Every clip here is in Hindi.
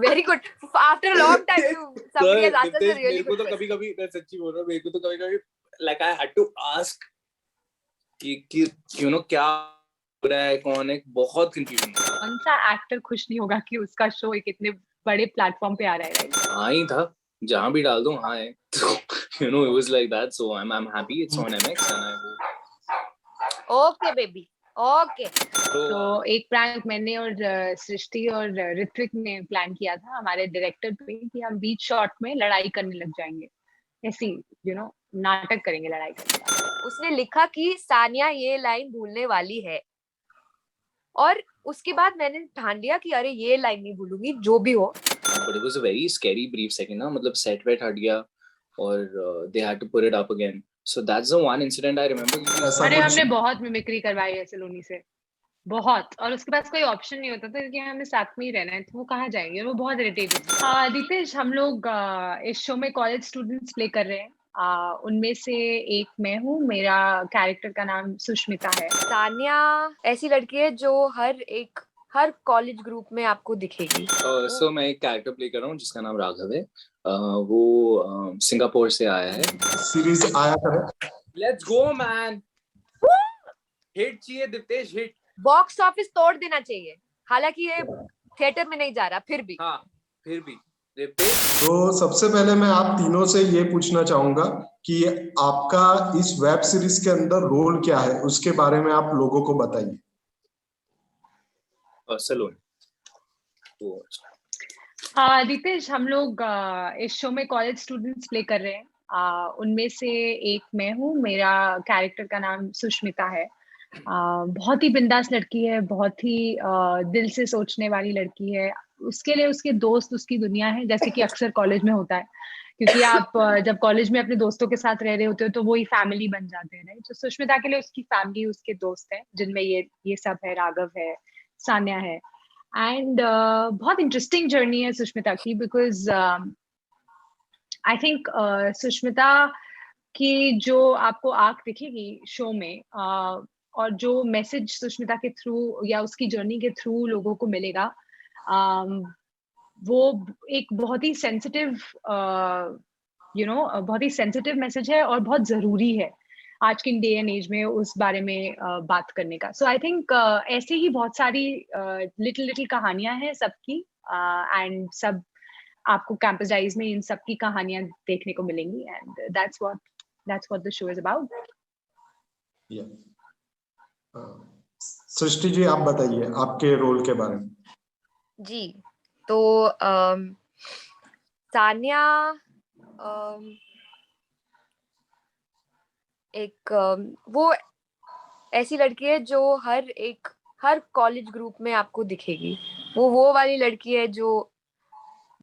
Very good. After a long time, somebody has answered a really good question. कभी-कभी मैं सच्ची बोल रहा हूँ, मेरे को तो कभी-कभी like I had to ask कि you know क्या हो रहा है, कौन है, बहुत confusion था. कौन सा एक्टर खुश नहीं होगा कि उसका शो एक इतने बड़े प्लेटफॉर्म पे आ रहा है, राइट? हाँ ही था, जहाँ भी डाल दूँ हाँ है. You know, it was like that, so I'm happy it's on MX and I hope. Okay baby, okay. तो एक प्रैंक मैंने और सृष्टि और ऋत्विक ने प्लान किया था हमारे डायरेक्टर पे कि हम बीच शॉट में लड़ाई करने लग जाएंगे, ऐसी नाटक करेंगे लड़ाई करने का. उसने लिखा कि सानिया ये लाइन भूलने वाली है, और उसके बाद मैंने ठान लिया कि अरे ये लाइन नहीं भूलूंगी जो भी हो. But it was a very scary brief second ना, मतलब set वेट हट गया और they had to put it up again. So that's the one incident I remember. अरे हमने बहुत मिमिक्री करवाई है सलोनी से, बहुत, और उसके पास कोई ऑप्शन नहीं होता था क्योंकि हमें साथ में ही रहना है, तो वो कहाँ जाएंगे, वो बहुत इरिटेटेड. दीपेश, हम लोग इस शो में कॉलेज स्टूडेंट्स प्ले कर रहे हैं. उनमें से एक मैं हूँ, मेरा कैरेक्टर का नाम सुष्मिता है. सानिया ऐसी लड़की है जो हर कॉलेज ग्रुप में आपको दिखेगी. So मैं एक कैरेक्टर प्ले कर रहा हूँ जिसका नाम राघव है. वो सिंगापुर से आया है. सीरीज आया करे. Let's go man. हिट चाहिए दिपेश, हिट. बॉक्स ऑफिस तोड़ देना चाहिए, हालांकि ये थिएटर में नहीं जा रहा, फिर भी. हाँ, फिर भी दिपेश. तो सबसे पहले मैं आप तीनों से ये पूछना चाहूंगा कि आपका इस वेब सीरीज के अंदर रोल क्या है, उसके बारे में आप लोगों को बताइए. सलोनी. दीपेश, हम लोग इस शो में कॉलेज स्टूडेंट्स प्ले कर रहे हैं. उनमें से एक मैं हूँ, मेरा कैरेक्टर का नाम सुष्मिता है. बहुत ही बिंदास लड़की है, बहुत ही दिल से सोचने वाली लड़की है. उसके लिए उसके दोस्त उसकी दुनिया है, जैसे कि अक्सर कॉलेज में होता है, क्योंकि आप जब कॉलेज में अपने दोस्तों के साथ रह रहे होते हो तो वो ही फैमिली बन जाते हैं, राइट? तो सुष्मिता के लिए उसकी फैमिली, उसके दोस्त हैं, जिनमें ये सब है, राघव है, सान्या है. एंड बहुत इंटरेस्टिंग जर्नी है सुष्मिता की, बिकॉज आई थिंक सुष्मिता की जो आपको आर्क दिखेगी शो में, और जो मैसेज सुष्मिता के थ्रू या उसकी जर्नी के थ्रू लोगों को मिलेगा, वो एक बहुत ही सेंसिटिव बहुत ही सेंसिटिव मैसेज है और बहुत जरूरी है आज के डे एंड एज में उस बारे में बात करने का. सो आई थिंक ऐसे ही बहुत सारी लिटिल कहानियां हैं सबकी, एंड सब आपको कैंपस डाइज में इन सब की कहानियां देखने को मिलेंगी, and that's what the show is about. Srishti ji, आप बताइए आपके रोल के बारे में. जी, तो सानिया वो ऐसी लड़की है जो हर कॉलेज ग्रुप में आपको दिखेगी. वो वाली लड़की है जो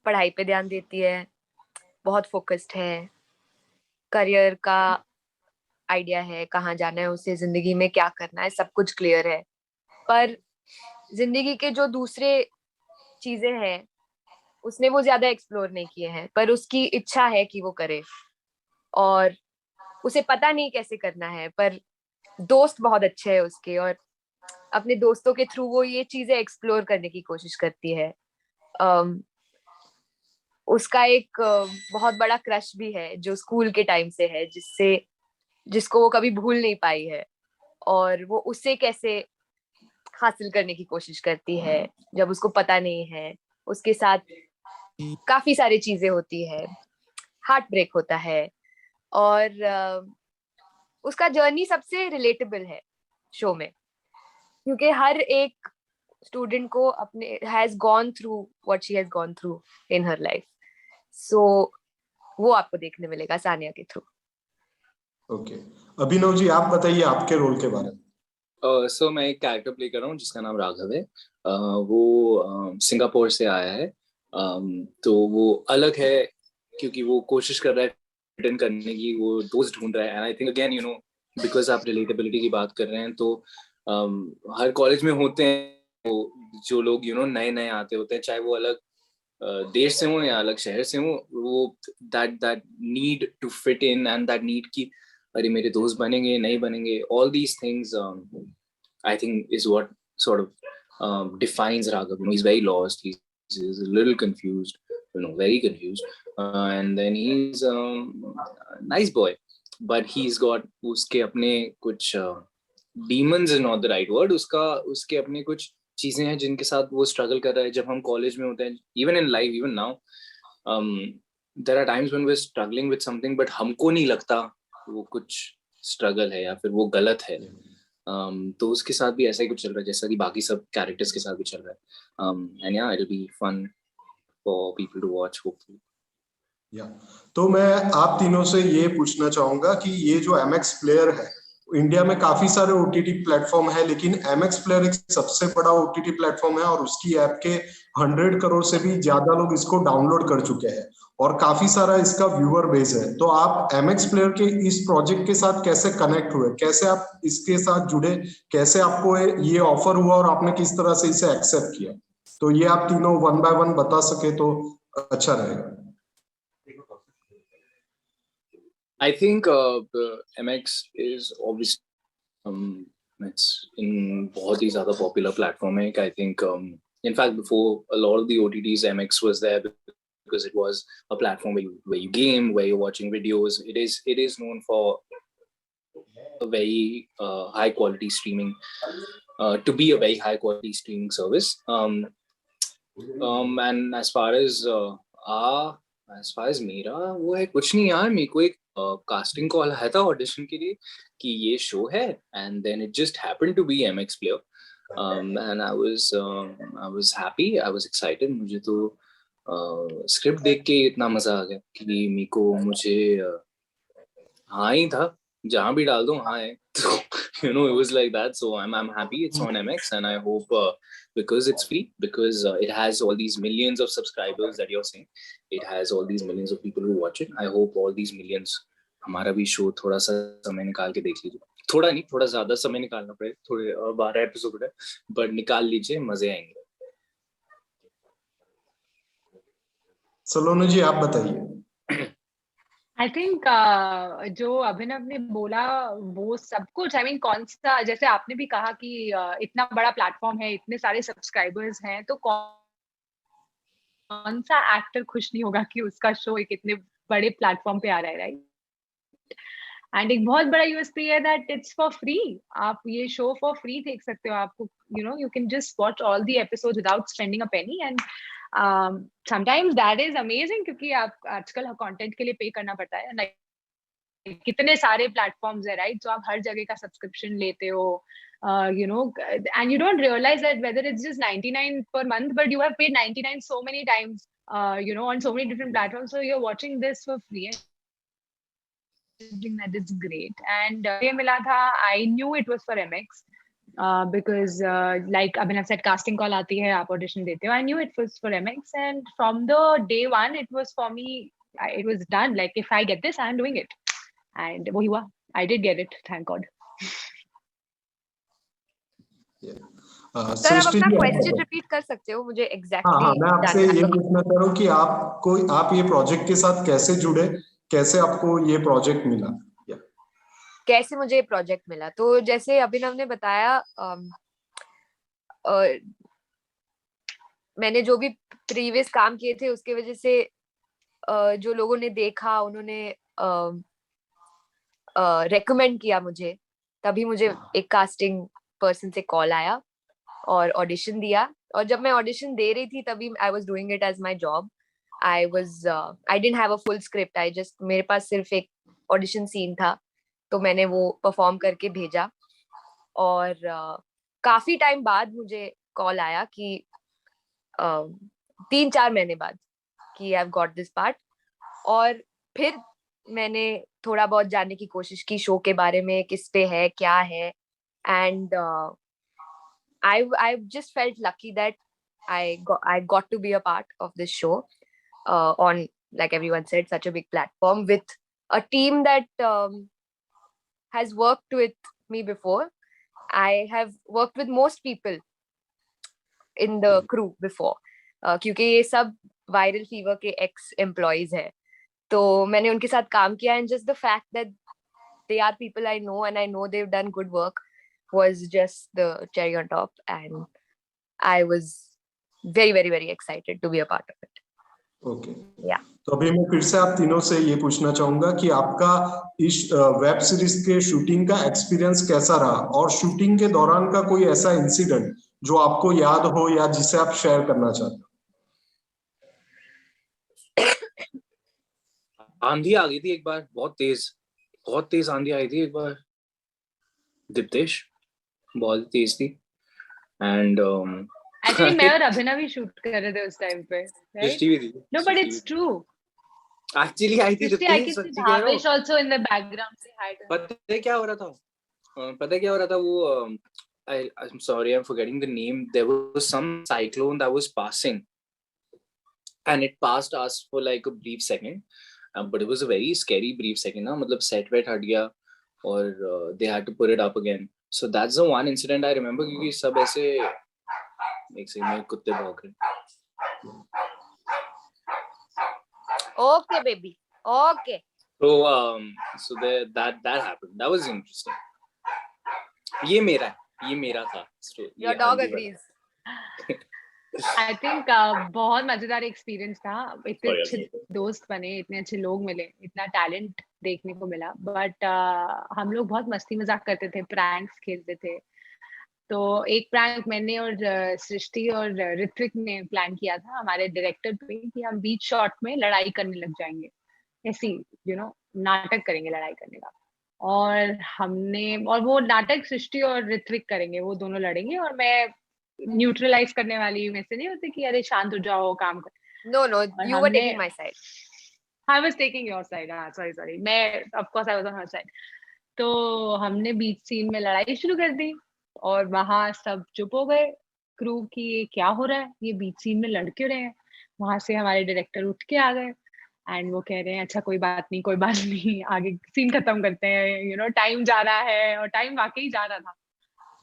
पढ़ाई पे ध्यान देती है, बहुत फोकस्ड है, करियर का आइडिया है, कहाँ जाना है उसे, जिंदगी में क्या करना है, सब कुछ क्लियर है. पर जिंदगी के जो दूसरे चीजें हैं उसने वो ज्यादा एक्सप्लोर नहीं किए हैं, पर उसकी इच्छा है कि वो करे, और उसे पता नहीं कैसे करना है, पर दोस्त बहुत अच्छे हैं उसके, और अपने दोस्तों के थ्रू वो ये चीजें एक्सप्लोर करने की कोशिश करती है. उसका एक बहुत बड़ा क्रश भी है जो स्कूल के टाइम से है, जिसको वो कभी भूल नहीं पाई है, और वो उसे कैसे हासिल करने की कोशिश करती है जब उसको पता नहीं है. उसके साथ काफी सारी चीजें होती है, हार्ट ब्रेक होता है, और उसका जर्नी सबसे रिलेटेबल है शो में, क्योंकि हर एक स्टूडेंट को अपने has gone through what she has gone through in her life. So वो आपको देखने मिलेगा सानिया के थ्रू. ओके, अभिनव जी, आप बताइए आपके रोल के बारे में. सो मैं एक कैरेक्टर प्ले कर रहा हूँ जिसका नाम राघव है. वो सिंगापुर से आया है. तो वो अलग है क्योंकि वो कोशिश कर रहा है रिटर्न करने की, वो दोस्त ढूंढ रहा है. And I think again because आप रिलेटेबिलिटी की बात कर रहे हैं, तो हर कॉलेज में होते हैं जो लोग नए नए आते होते हैं, चाहे वो अलग देश से हो या अलग शहर से हो, वो that need to fit in and that need की अरे मेरे दोस्त बनेंगे नहीं बनेंगे, all these things I think is what sort of defines Raghav. He's very lost. he's a little confused, very confused, and then he's a nice boy, but he's got उसके अपने कुछ demons is not the right word, उसके अपने कुछ चीजें हैं जिनके साथ वो struggle कर रहा है. जब हम college में होते हैं, even in life, even now, there are times when we're struggling with something, but हमको नहीं लगता वो कुछ struggle है या फिर वो गलत है. तो उसके साथ भी ऐसा ही कुछ चल रहा है जैसा कि बाकी सब characters के साथ भी चल रहा है. And yeah, it'll be fun for people to watch, hopefully. तो मैं आप तीनों से ये पूछना चाहूंगा कि ये जो MX प्लेयर है, इंडिया में काफी सारे OTT प्लेटफॉर्म है, लेकिन MX प्लेयर एक सबसे बड़ा OTT प्लेटफॉर्म है और उसकी ऐप के 100 करोड़ से भी ज्यादा लोग इसको डाउनलोड कर चुके हैं और काफी सारा इसका व्यूअर बेस है. तो आप MX प्लेयर के इस प्रोजेक्ट के साथ कैसे कनेक्ट हुए, कैसे आप इसके साथ जुड़े, कैसे आपको ये ऑफर हुआ और आपने किस तरह से इसे एक्सेप्ट किया? तो ये आप तीनों 1 by 1 बता सके तो अच्छा रहेगा. I think MX is obviously it's in बहुत ही ज़्यादा popular platform है. I think in fact before a lot of the OTTs, MX was there because it was a platform where you game, where you're watching videos. It is known for a very high quality streaming, to be a very high quality streaming service. And as far as मेरा वो है कुछ नहीं यार, मेरे को एक casting call आया था audition के लिए कि ये show है, and then it just happened to be MX Player, and I was happy, I was excited. मुझे तो script देख के इतना मजा आ गया कि मुझे हाँ ही था, जहाँ भी डाल दो हाँ है. So, it was like that. So I'm happy it's on MX, and I hope because it's free, because it has all these millions of subscribers that you're saying, it has all these millions of people who watch it. I hope all these millions हमारा भी शो थोड़ा सा समय निकाल के देख लीजिए. थोड़ा नहीं, थोड़ा ज्यादा समय निकालना पड़ेगा, थोड़े 12 एपिसोड है, बट निकाल लीजिए, मजे आएंगे. सलोनी जी आप बताइए. आई थिंक जो अभिनव ने बोला वो सब कुछ, आई मीन कौन सा, जैसे आपने भी कहा कि इतना बड़ा प्लेटफॉर्म है, इतने सारे सब्सक्राइबर्स हैं, तो कौन सा एक्टर खुश नहीं होगा कि उसका शो एक इतने बड़े प्लेटफॉर्म पे आ रहा है, राइट? एंड एक बहुत बड़ा यूएसपी है दैट इट्स फॉर फ्री. आप ये शो फॉर फ्री देख सकते हो. आपको you can just watch all the episodes without spending a Penney, and sometimes that is amazing, क्योंकि आप आजकल कंटेंट के लिए पे करना पड़ता है. लाइक कितने सारे प्लेटफॉर्म्स है, राइट? जो आप हर जगह का सब्सक्रिप्शन लेते हो, and you don't realize that whether it's just 99 per month, but you have paid 99 so many times, on so many different platforms, so you're watching this for free. That is great. And ये मिला था, I knew it was for MX, because like Abhinav said, casting call आती है, आप audition देते हो. I knew it was for MX, and from the day one it was for me. It was done. Like if I get this, I'm doing it, and वो हुआ. I did get it, thank God. Sir आप अपना क्वेश्चन रिपीट कर सकते हो, मुझे एग्जैक्टली हाँ, मैं आपसे ये पूछना चाह रहा हूँ कि आप ये प्रोजेक्ट के साथ कैसे जुड़े, कैसे आपको ये प्रोजेक्ट मिला? कैसे मुझे ये प्रोजेक्ट मिला? तो जैसे अभिनव ने बताया, मैंने जो भी प्रीवियस काम किए थे उसके वजह से जो लोगों ने देखा, उन्होंने रेकमेंड किया मुझे, तभी मुझे एक कास्टिंग पर्सन से कॉल आया और ऑडिशन दिया. और जब मैं ऑडिशन दे रही थी तभी I was doing it as my job. I didn't have a full script, मेरे पास सिर्फ एक ऑडिशन सीन था, तो मैंने वो परफॉर्म करके भेजा. और काफी टाइम बाद मुझे कॉल आया कि 3-4 महीने बाद कि I have got this part. और फिर मैंने थोड़ा बहुत जानने की कोशिश की शो के बारे में, किस पे है, क्या है. And I just felt lucky that I got to be a part of this show on, like everyone said, such a big platform with a team that has worked with me before. I have worked with most people in the crew before, क्योंकि ये सब वायरल फीवर के एक्स एम्प्लॉइज हैं, तो मैंने उनके साथ काम किया. And just the fact that they are people I know and I know they've done good work was just the cherry on top, and I was very very very excited to be a part of it. Okay Yeah. तो अभी मैं फिर से आप तीनों से ये पूछना चाहूंगा कि आपका इस वेब सीरीज के शूटिंग का एक्सपीरियंस कैसा रहा, और शूटिंग के दौरान का कोई ऐसा इंसिडेंट जो आपको याद हो या जिसे आप शेयर करना चाहते हो। आंधी आ गई थी एक बार, बहुत तेज आंधी आई थी एक बार दीप्तेश, बहुत तेज थी। एंड एक्चुअली मैं और अभिनव भी शूट कर रहे थे उस टाइम पे, राइट? दृष्टि भी थी। No but it's true, actually I थी Drishti, I Diptesh, can see सच्ची कह रहा हूँ। Bhavesh also in the background, say hi to him. पता है क्या हो रहा था? वो I'm sorry, I'm forgetting the name. There was some cyclone that was passing, and it passed us for like a brief second, but it was a very scary brief second. ना मतलब set wet हट गया और they had to put it up again. So that's the one incident I remember, क्योंकि सब ऐसे एक सेकंड में कुत्ते भौंक रहे। Okay baby, okay. So that happened. That was interesting. ये मेरा था। Your dog agrees. I think बहुत मजेदार एक्सपीरियंस था, इतने अच्छे दोस्त बने, इतने अच्छे लोग मिले, इतना टैलेंट देखने को मिला। बट हम लोग बहुत मस्ती मजाक करते थे, प्रैंक्स खेलते थे। तो एक प्रैंक मैंने और सृष्टि और ऋत्विक ने प्लान किया था हमारे डायरेक्टर पे कि हम बीच शॉट में लड़ाई करने लग जाएंगे, ऐसी नाटक करेंगे लड़ाई करने का। और वो नाटक सृष्टि और ऋत्विक करेंगे, वो दोनों लड़ेंगे और मैं न्यूट्रलाइज करने वाली में से नहीं होती कि अरे शांत हो जाओ, काम कर। No, you were taking my side. I was taking your side. Sorry. मैं of course I was on her side. तो हमने बीच सीन में लड़ाई शुरू कर दी और वहां सब चुप हो गए क्रू की, क्या हो रहा है, ये बीच सीन में लड़ क्यों रहे हैं। वहां से हमारे डायरेक्टर उठ के आ गए एंड वो कह रहे हैं अच्छा कोई बात नहीं, आगे सीन खत्म करते हैं, टाइम जा रहा है। और टाइम वाकई जा रहा था।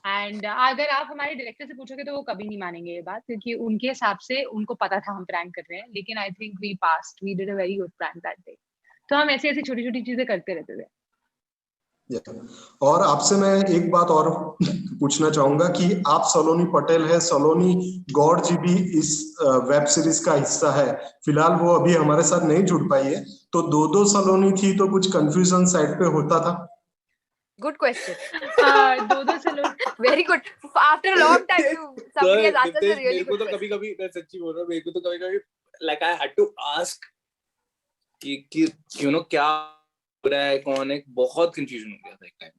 एंड अगर आप हमारे डायरेक्टर से पूछोगे तो वो कभी नहीं मानेंगे ये बात, क्योंकि उनके हिसाब से उनको पता था हम प्रैंक कर रहे हैं, लेकिन I think we did a very good prank that day. तो हम ऐसी छोटी छोटी चीजें करते रहते थे। और आपसे मैं एक बात और पूछना चाहूंगा कि आप सलोनी पटेल है, सलोनी गौड़ जी भी इस वेब सीरीज का हिस्सा है। फिलहाल वो अभी हमारे साथ नहीं जुड़ पाई है, तो दो सलोनी थी तो कुछ कंफ्यूजन साइड पे होता था। Good question. दो सलोनी, very good. After a long time, somebody has asked us a really good question. कभी मैं सच्ची बोल रहा हूँ, मेरे को तो कभी like I had to ask कि क्या हो रहा है, कौन है, बहुत कंफ्यूजन हो गया था एक टाइम।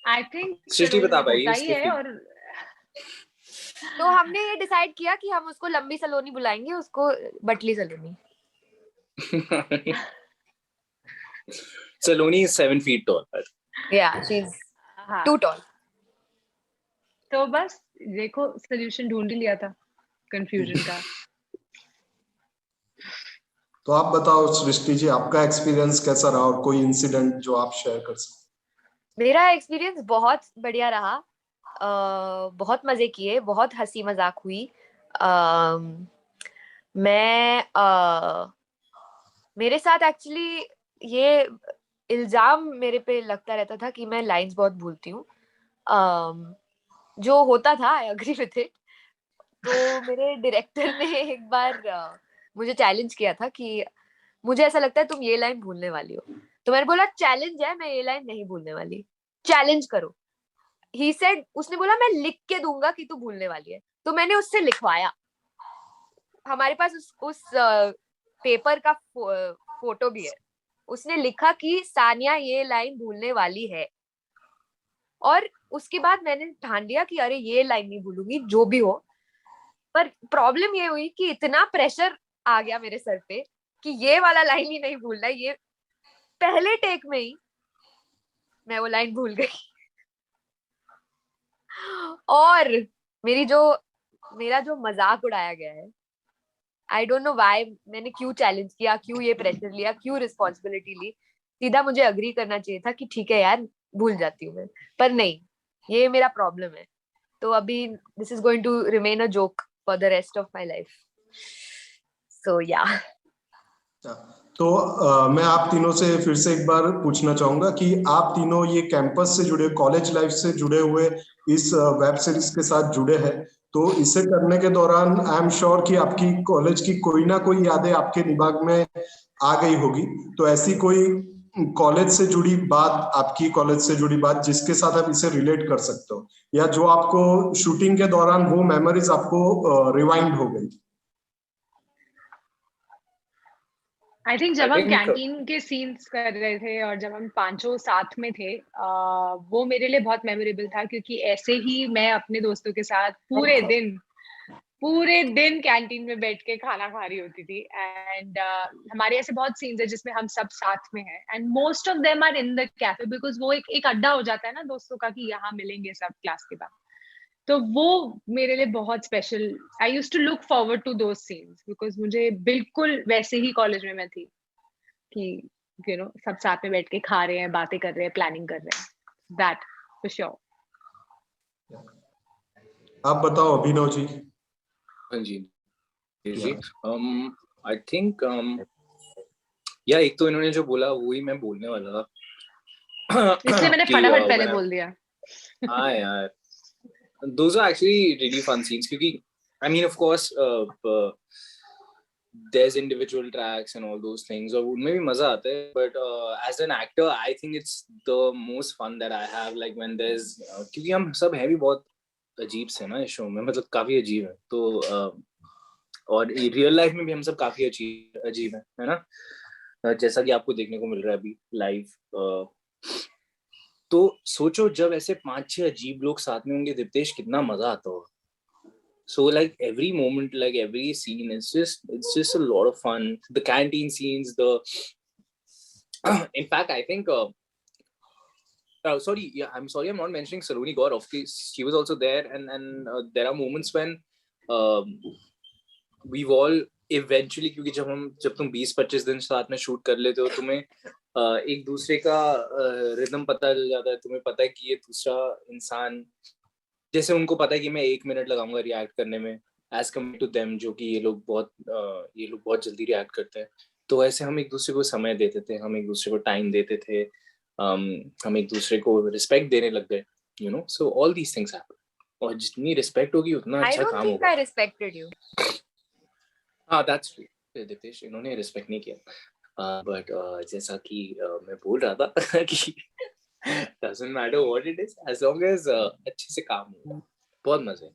आई थिंक सृष्टि बता पाएगी इसके है। और तो हमने ये डिसाइड किया कि हम उसको लंबी सलोनी बुलाएंगे, उसको butterly Saloni. Saloni is 7 feet tall. Yeah, she's too tall. तो बस देखो सॉल्यूशन ढूंढ ही लिया था कंफ्यूजन का। तो आप बताओ सृष्टि जी, आपका एक्सपीरियंस कैसा रहा और कोई इंसिडेंट जो आप शेयर कर सकते? मेरा एक्सपीरियंस बहुत बढ़िया रहा, बहुत मजे किए, बहुत हंसी मजाक हुई। मेरे साथ एक्चुअली ये इल्जाम मेरे पे लगता रहता था कि मैं लाइंस बहुत भूलती हूँ, जो होता था, आई एग्री विथ इट। तो मेरे डायरेक्टर ने एक बार मुझे चैलेंज किया था कि मुझे ऐसा लगता है तुम ये लाइन भूलने वाली हो। तो मैंने बोला चैलेंज है, मैं ये लाइन नहीं भूलने वाली, चैलेंज करो। ही सेड, उसने बोला मैं लिख के दूंगा कि तू भूलने वाली है। तो मैंने उससे लिखवाया, हमारे पास उस पेपर का फोटो भी है। उसने लिखा कि सानिया ये लाइन भूलने वाली है, और उसके बाद मैंने ठान लिया कि अरे ये लाइन नहीं भूलूंगी जो भी हो। पर प्रॉब्लम ये हुई कि इतना प्रेशर आ गया मेरे सर पे कि ये वाला लाइन ही नहीं भूलना है। ये पहले टेक में ही मैं वो लाइन भूल गई। और मेरा जो मजाक उड़ाया गया है, आई डोंट नो व्हाई, मैंने क्यों चैलेंज किया, क्यों ये प्रेशर लिया, क्यों रिस्पॉन्सिबिलिटी ली। सीधा मुझे अग्री करना चाहिए था कि ठीक है यार भूल जाती हूँ मैं, पर नहीं, ये मेरा प्रॉब्लम है। तो अभी this is going to remain a joke for the rest of my life. So या तो मैं आप तीनों से फिर से एक बार पूछना चाहूंगा कि आप तीनों ये कैंपस से जुड़े, कॉलेज लाइफ से जुड़े हुए इस वेब सीरीज के साथ जुड़े हैं, तो इसे करने के दौरान आई एम श्योर कि आपकी कॉलेज की कोई ना कोई यादें आपके दिमाग में आ गई होगी। तो ऐसी कोई कॉलेज से जुड़ी बात, आपकी कॉलेज से जुड़ी बात जिसके साथ आप इसे रिलेट कर सकते हो, या जो आपको शूटिंग के दौरान वो मेमोरीज आपको रिवाइंड हो गई। आई थिंक I जब हम think कैंटीन के सीन्स कर रहे थे और जब हम पांचों साथ में थे, वो मेरे लिए बहुत मेमोरेबल था, क्योंकि ऐसे ही मैं अपने दोस्तों के साथ पूरे दिन कैंटीन में बैठ के खाना खा रही होती थी। एंड हमारे ऐसे बहुत सीन्स है जिसमें हम सब साथ में हैं, and most of them are in the cafe, because वो एक अड्डा हो जाता है ना दोस्तों का कि यहाँ मिलेंगे सब क्लास के बाद। तो वो मेरे लिए बहुत special, I use to look forward to those scenes, because मुझे बिल्कुल वैसे ही कॉलेज में मैं थी कि सब साथ में बैठ के खा रहे हैं, बातें कर रहे हैं, प्लानिंग कर रहे हैं, दैट फॉर श्योर। आप बताओ अभिनव जी। हाँ जी जी, आई थिंक या एक तो इन्होंने जो बोला वही मैं बोलने वाला था इसलिए मैंने कि फटाफट पहले बोल दिया। हाँ यार, those are actually really fun scenes क्योंकि I mean of course there's individual tracks and all those things और उनमें भी मजा आता है, but as an actor I think it's the most fun that I have like when there's क्योंकि हम सब हैं भी बहुत अजीब से ना इस शो में, मतलब काफी अजीब है, तो और रियल लाइफ में भी हम सब काफी अजीब है ना, जैसा कि आपको देखने को मिल रहा है अभी लाइव। तो सोचो जब ऐसे 5-6 अजीब लोग साथ में होंगे दीप्तेश, कितना मजा आता होगा। So like every moment, like every scene, it's just a lot of fun. The canteen scenes, in fact I think sorry, yeah, I'm sorry I'm not mentioning Saloni Gaur. Of course she was also there, and there are moments when we've all eventually, क्योंकि जब तुम 20-25 दिन साथ में शूट कर लेते हो, तुम्हें एक दूसरे का रिदम पता चल जाता है, तुम्हें पता है कि ये दूसरा इंसान, जैसे उनको पता है कि मैं 1 मिनट लगाऊंगा रिएक्ट करने में एज कम्पेयर टू देम, जो कि ये लोग बहुत जल्दी रिएक्ट करते हैं। तो ऐसे हम एक दूसरे को समय देते थे, हम एक दूसरे को टाइम देते थे, हम एक दूसरे को रिस्पेक्ट देने लग गए, you know, so all these things happen. और जितनी रिस्पेक्ट होगी उतना अच्छा काम होगा। I respected you. हाँ, दैट्स ट्रू दीपेश, इन्होंने रिस्पेक्ट नहीं किया, बट जैसा कि मैं बोल रहा था कि doesn't matter what it is as long as अच्छे से काम हो, बहुत मजे।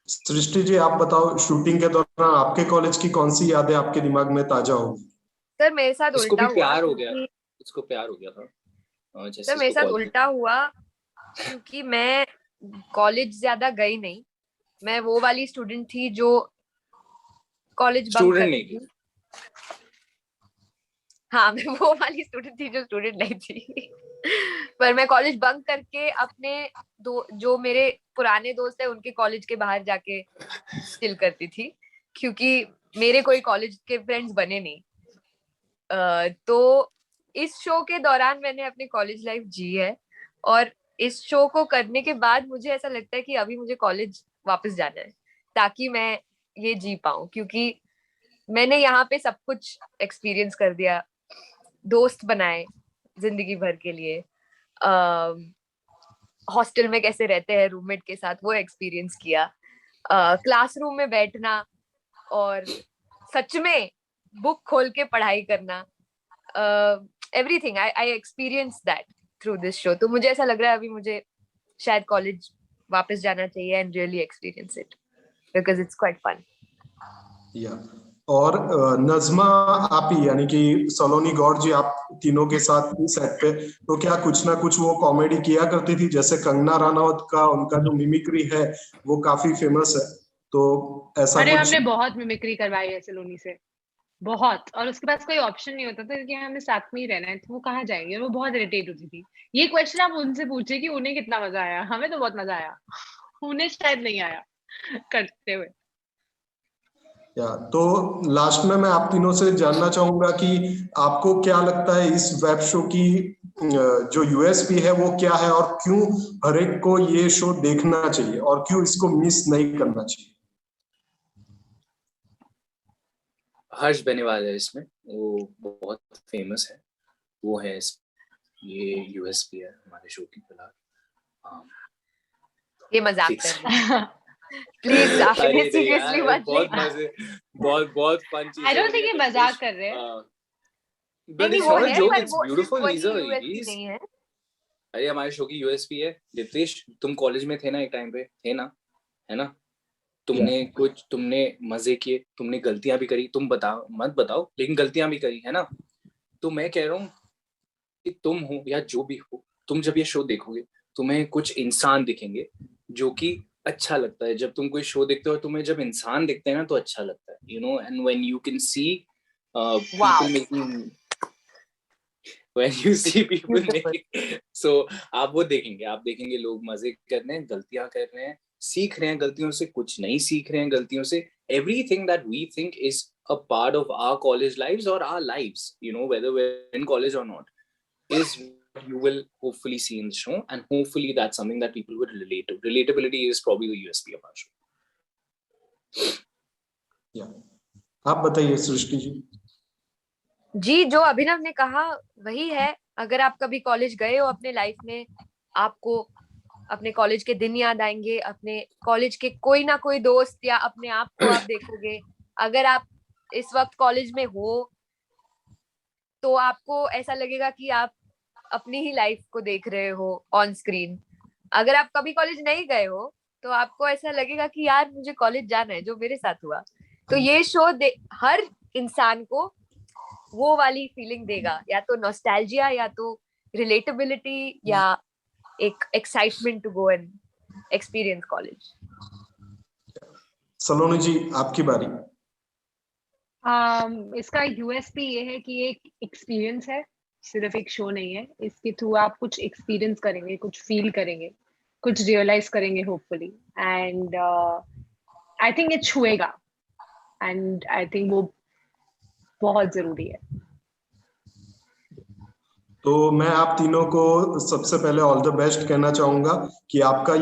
सृष्टि जी आप बताओ, शूटिंग के दौरान आपके कॉलेज की कौन सी यादें आपके दिमाग में ताजा होगी? सर मेरे साथ इसको उल्टा भी प्यार हुआ हो गया, इसको प्यार हो गया था जैसे सर मेरे साथ उल्टा हुआ, क्योंकि मैं कॉलेज ज्यादा गई नहीं। मैं वो वाली स्टूडेंट थी जो कॉलेज बंक करती थी। हाँ, मैं वो वाली स्टूडेंट थी जो स्टूडेंट नहीं थी पर मैं कॉलेज बंक करके अपने जो मेरे पुराने दोस्त है उनके कॉलेज के बाहर जाके चिल करती थी, क्योंकि मेरे कोई कॉलेज के फ्रेंड्स बने नहीं। तो इस शो के दौरान मैंने अपनी कॉलेज लाइफ जी है, और इस शो को करने के बाद मुझे ऐसा लगता है कि अभी मुझे कॉलेज वापस जाना है ताकि मैं ये जी पाऊं, क्योंकि मैंने यहाँ पे सब कुछ एक्सपीरियंस कर दिया, दोस्त बनाए जिंदगी भर के लिए, हॉस्टल में कैसे रहते हैं रूममेट के साथ वो एक्सपीरियंस किया, क्लासरूम में बैठना और सच में बुक खोल के पढ़ाई करना, everything I experience that through this show. तो मुझे ऐसा लग रहा है अभी मुझे शायद कॉलेज वापस जाना चाहिए and really experience it because it's quite fun. या और नज़मा आप ही, यानी कि सलोनी गौर जी, आप तीनों के साथ सेट पे, तो क्या कुछ ना कुछ वो कॉमेडी किया करती थी? जैसे कंगना रनौत का उनका जो मिमिक्री है वो काफी फेमस है, तो ऐसा अरे कुछ? हमने बहुत मिमिक्री करवाई है सलोनी से, बहुत, और उसके पास कोई ऑप्शन नहीं होता था कि हमें साथ में ही रहना है, तो वो कहाँ जाएंगे, वो बहुत इरिटेट होती थी। ये क्वेश्चन आप उनसे पूछे कि उन्हें कितना मजा आया, हमें तो बहुत मजा आया, उन्हें शायद नहीं आया करते हुए। या तो लास्ट में मैं आप तीनों से जानना चाहूंगा कि आपको क्या लगता है इस वेब शो की जो यूएसपी है वो क्या है, और क्यों हर एक को ये शो देखना चाहिए और क्यों इसको मिस नहीं करना चाहिए? हर्ष बेनीवाल है इसमें, वो बहुत फेमस है, वो है ये यूएसपी है हमारे शो की फिलहाल। ये मजाक कर रही है। प्लीज आपने अरे नहीं सीरियसली यार, मत बहुत लेना। मजे, बहुत फन चीजें आई हो डोंट रही थिंक है ये मजाक कर रहे हैं। बट नहीं इट्स वो नॉट अ है, जोक, पर इट्स वो सिर्फ ब्यूटीफुल। वही दीज आर यूएसपी नहीं है। अरे हमारे शो की यूएसपी है रितेश, तुम कॉलेज में थे ना एक टाइम पे, थे ना, है ना? तुमने मजे किए, तुमने गलतियां भी करी, तुम मत बताओ, लेकिन गलतियां भी करी है ना? तो मैं कह रहा हूँ कि तुम हो या जो भी हो, तुम जब ये शो देखोगे तुम्हें कुछ इंसान दिखेंगे जो कि अच्छा लगता है। जब तुम कोई शो देखते हो, तुम्हें जब इंसान दिखते हैं ना तो अच्छा लगता है, you know. And when you can see wow, people making, when you see people beautiful. making, so आप वो देखेंगे, आप देखेंगे लोग मजे कर रहे हैं, गलतियां कर रहे हैं, सीख रहे हैं गलतियों से, कुछ नहीं सीख रहे हैं गलतियों से। Everything that we think is a part of our college lives or our lives, you know, whether we're in college or not, is what you will hopefully see in the show, and hopefully that's something that people would relate to. Relatability is probably the USP of our show. आप बताइए सृष्टि जी। जी, जो अभिनव ने कहा वही है। अगर आप कभी कॉलेज गए हो अपने लाइफ में, आपको अपने कॉलेज के दिन याद आएंगे, अपने कॉलेज के कोई ना कोई दोस्त या अपने आप को आप देखोगे। अगर आप इस वक्त कॉलेज में हो तो आपको ऐसा लगेगा कि आप अपनी ही लाइफ को देख रहे हो ऑन स्क्रीन। अगर आप कभी कॉलेज नहीं गए हो तो आपको ऐसा लगेगा कि यार मुझे कॉलेज जाना है, जो मेरे साथ हुआ। तो ये शो हर इंसान को वो वाली फीलिंग देगा, या तो नॉस्टैल्जिया, या तो रिलेटेबिलिटी, या एक excitement to go and experience college. Saloni ji आपकी बारी। इसका यूएसपी ये है कि एक एक्सपीरियंस है, सिर्फ एक शो नहीं है। इसके थ्रू आप कुछ एक्सपीरियंस करेंगे, कुछ फील करेंगे, कुछ रियलाइज करेंगे होपफुली। एंड आई थिंक ये छुएगा, एंड आई थिंक वो बहुत जरूरी है। तो मैं आप तीनों को सबसे पहले ऑल द बेस्ट कहना चाहूंगा कि आपका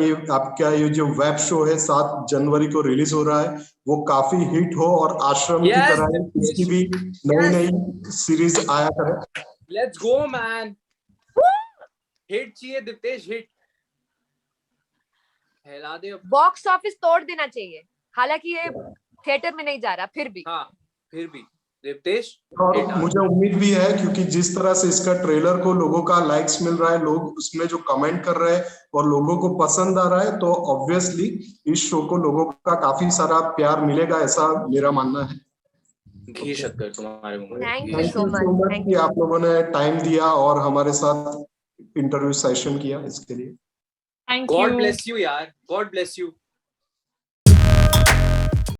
ये जो वेब शो है 7 जनवरी को रिलीज हो रहा है, वो काफी हिट हो और आश्रम की Yes, तरह इसकी भी yes. नई सीरीज आया करे। Let's go, man. हिट चाहिए दिप्तेश, हिट हिला दे। बॉक्स ऑफिस तोड़ देना चाहिए, हालांकि ये थिएटर में नहीं जा रहा, फिर भी। हाँ, फिर भी दिप्तेश। और मुझे उम्मीद भी है क्योंकि जिस तरह से इसका ट्रेलर को लोगों का लाइक्स मिल रहा है, लोग उसमें जो कमेंट कर रहे हैं और लोगों को पसंद आ रहा है, तो ऑब्वियसली इस शो को लोगों का काफी सारा प्यार मिलेगा, ऐसा मेरा मानना है। घी शक्कर तुम्हारे मुंह में। Thank you thank so you so much, much कि आप लोगों ने टाइम दिया और हमारे साथ इंटरव्यू सेशन किया, इसके लिए thank God you. Bless you यार, गॉड ब्लेस यू।